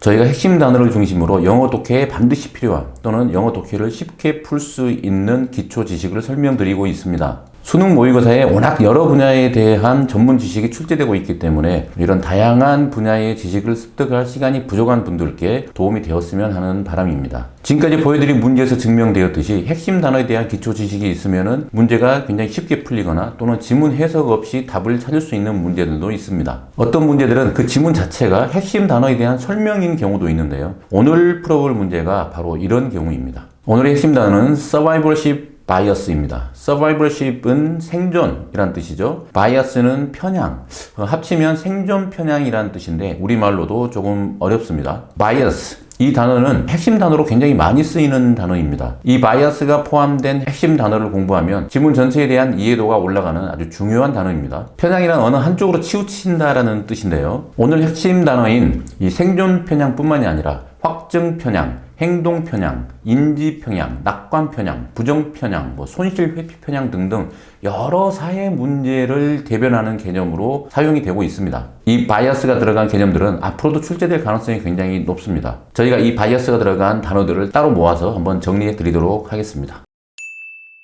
저희가 핵심 단어를 중심으로 영어 독해에 반드시 필요한 또는 영어 독해를 쉽게 풀 수 있는 기초 지식을 설명드리고 있습니다. 수능 모의고사에 워낙 여러 분야에 대한 전문 지식이 출제되고 있기 때문에 이런 다양한 분야의 지식을 습득할 시간이 부족한 분들께 도움이 되었으면 하는 바람입니다. 지금까지 보여드린 문제에서 증명되었듯이 핵심 단어에 대한 기초 지식이 있으면 문제가 굉장히 쉽게 풀리거나 또는 지문 해석 없이 답을 찾을 수 있는 문제들도 있습니다. 어떤 문제들은 그 지문 자체가 핵심 단어에 대한 설명인 경우도 있는데요. 오늘 풀어볼 문제가 바로 이런 경우입니다. 오늘의 핵심 단어는 survivorship 바이어스입니다. survivorship은 생존이란 뜻이죠. 바이어스는 편향, 합치면 생존 편향이란 뜻인데 우리말로도 조금 어렵습니다. 바이어스, 이 단어는 핵심 단어로 굉장히 많이 쓰이는 단어입니다. 이 바이어스가 포함된 핵심 단어를 공부하면 지문 전체에 대한 이해도가 올라가는 아주 중요한 단어입니다. 편향이란 어느 한쪽으로 치우친다라는 뜻인데요. 오늘 핵심 단어인 이 생존 편향뿐만이 아니라 확증 편향, 행동 편향, 인지 편향, 낙관 편향, 부정 편향, 손실 회피 편향 등등 여러 사회 문제를 대변하는 개념으로 사용이 되고 있습니다. 이 바이어스가 들어간 개념들은 앞으로도 출제될 가능성이 굉장히 높습니다. 저희가 이 바이어스가 들어간 단어들을 따로 모아서 한번 정리해 드리도록 하겠습니다.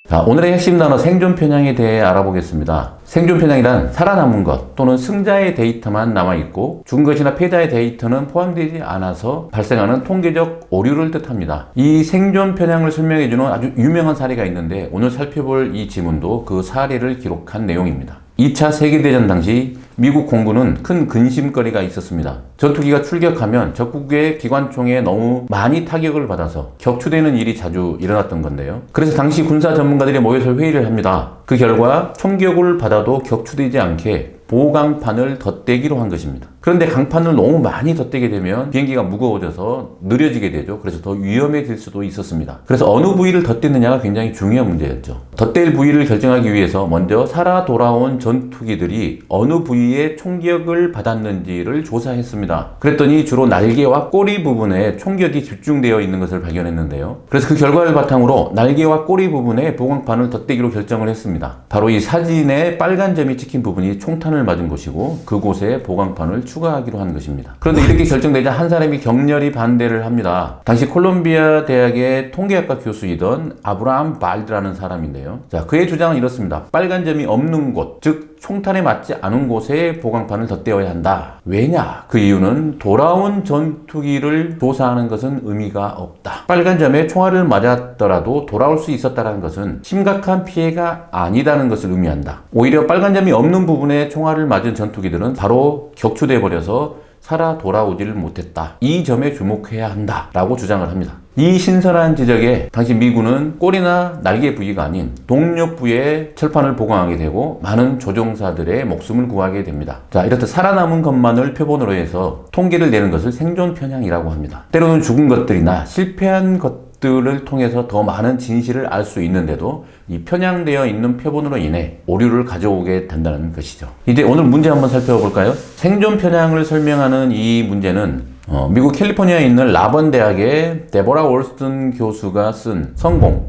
자, 오늘의 핵심 단어 생존 편향에 대해 알아보겠습니다. 생존 편향이란 살아남은 것 또는 승자의 데이터만 남아있고 죽은 것이나 패자의 데이터는 포함되지 않아서 발생하는 통계적 오류를 뜻합니다. 이 생존 편향을 설명해주는 아주 유명한 사례가 있는데 오늘 살펴볼 이 지문도 그 사례를 기록한 내용입니다. 2차 세계대전 당시 미국 공군은 큰 근심거리가 있었습니다. 전투기가 출격하면 적국의 기관총에 너무 많이 타격을 받아서 격추되는 일이 자주 일어났던 건데요. 그래서 당시 군사 전문가들이 모여서 회의를 합니다. 그 결과 총격을 받아도 격추되지 않게 보강판을 덧대기로 한 것입니다. 그런데 강판을 너무 많이 덧대게 되면 비행기가 무거워져서 느려지게 되죠. 그래서 더 위험해질 수도 있었습니다. 그래서 어느 부위를 덧대느냐가 굉장히 중요한 문제였죠. 덧댈 부위를 결정하기 위해서 먼저 살아 돌아온 전투기들이 어느 부위에 총격을 받았는지를 조사했습니다. 그랬더니 주로 날개와 꼬리 부분에 총격이 집중되어 있는 것을 발견했는데요. 그래서 그 결과를 바탕으로 날개와 꼬리 부분에 보강판을 덧대기로 결정을 했습니다. 바로 이 사진에 빨간 점이 찍힌 부분이 총탄을 맞은 곳이고 그곳에 보강판을 추가하기로 한 것입니다. 그런데 이렇게 결정되자 한 사람이 격렬히 반대를 합니다. 당시 콜롬비아 대학의 통계학과 교수이던 아브라함 발드라는 사람인데요. 자, 그의 주장은 이렇습니다. 빨간 점이 없는 곳, 즉 총탄에 맞지 않은 곳에 보강판을 덧대어야 한다. 왜냐? 그 이유는 돌아온 전투기를 조사하는 것은 의미가 없다. 빨간 점에 총알을 맞았더라도 돌아올 수 있었다는 것은 심각한 피해가 아니다는 것을 의미한다. 오히려 빨간 점이 없는 부분에 총알을 맞은 전투기들은 바로 격추돼 버려서 살아 돌아오지를 못했다. 이 점에 주목해야 한다. 라고 주장을 합니다. 이 신선한 지적에 당시 미군은 꼬리나 날개 부위가 아닌 동력 부위에 철판을 보강하게 되고 많은 조종사들의 목숨을 구하게 됩니다. 자, 이렇듯 살아남은 것만을 표본으로 해서 통계를 내는 것을 생존 편향이라고 합니다. 때로는 죽은 것들이나 실패한 것들을 통해서 더 많은 진실을 알 수 있는데도 이 편향되어 있는 표본으로 인해 오류를 가져오게 된다는 것이죠. 이제 오늘 문제 한번 살펴볼까요? 생존 편향을 설명하는 이 문제는 미국 캘리포니아에 있는 라번 대학의 데보라 월스턴 교수가 쓴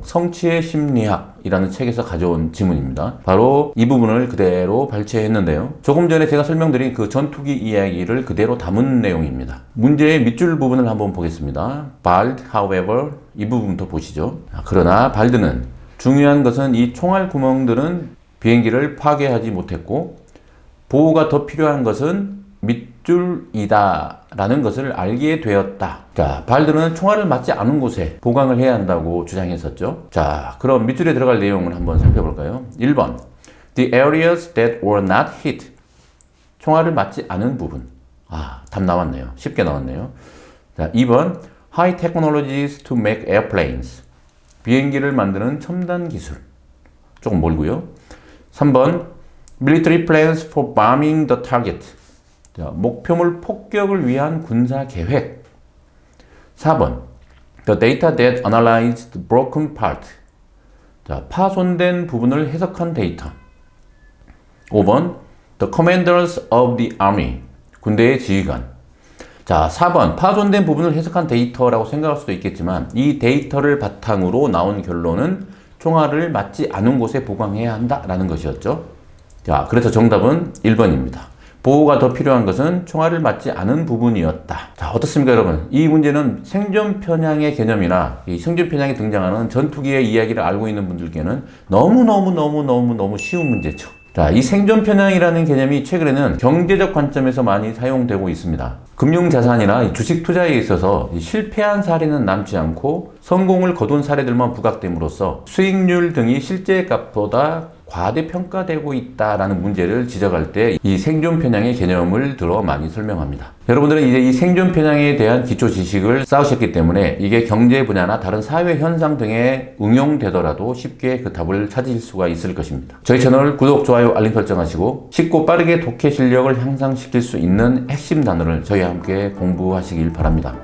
성취의 심리학이라는 책에서 가져온 지문입니다. 바로 이 부분을 그대로 발췌했는데요. 조금 전에 제가 설명드린 그 전투기 이야기를 그대로 담은 내용입니다. 문제의 밑줄 부분을 한번 보겠습니다. Bald, however, 이 부분부터 보시죠. 그러나 발드는 중요한 것은 이 총알 구멍들은 비행기를 파괴하지 못했고 보호가 더 필요한 것은 밑줄이다 라는 것을 알게 되었다. 자, 발드는 총알을 맞지 않은 곳에 보강을 해야 한다고 주장했었죠. 자, 그럼 밑줄에 들어갈 내용을 한번 살펴볼까요? 1번 The areas that were not hit. 총알을 맞지 않은 부분. 답 나왔네요. 쉽게 나왔네요. 자, 2번 High technologies to make airplanes. 비행기를 만드는 첨단 기술. 조금 멀고요. 3번 Military plans for bombing the target. 자, 목표물 폭격을 위한 군사 계획. 4번 The data that analyzed the broken part. 자, 파손된 부분을 해석한 데이터. 5번 The commanders of the army. 군대의 지휘관. 자, 4번 파손된 부분을 해석한 데이터라고 생각할 수도 있겠지만 이 데이터를 바탕으로 나온 결론은 총알을 맞지 않은 곳에 보강해야 한다라는 것이었죠. 자, 그래서 정답은 1번입니다. 보호가 더 필요한 것은 총알을 맞지 않은 부분이었다. 자, 어떻습니까, 여러분? 이 문제는 생존 편향의 개념이나 이 생존 편향에 등장하는 전투기의 이야기를 알고 있는 분들께는 너무 쉬운 문제죠. 자, 이 생존 편향이라는 개념이 최근에는 경제적 관점에서 많이 사용되고 있습니다. 금융자산이나 주식 투자에 있어서 실패한 사례는 남지 않고 성공을 거둔 사례들만 부각됨으로써 수익률 등이 실제 값보다 과대평가되고 있다라는 문제를 지적할 때 이 생존 편향의 개념을 들어 많이 설명합니다. 여러분들은 이제 이 생존 편향에 대한 기초 지식을 쌓으셨기 때문에 이게 경제 분야나 다른 사회 현상 등에 응용되더라도 쉽게 그 답을 찾으실 수가 있을 것입니다. 저희 채널 구독, 좋아요, 알림 설정하시고 쉽고 빠르게 독해 실력을 향상시킬 수 있는 핵심 단어를 저희와 함께 공부하시길 바랍니다.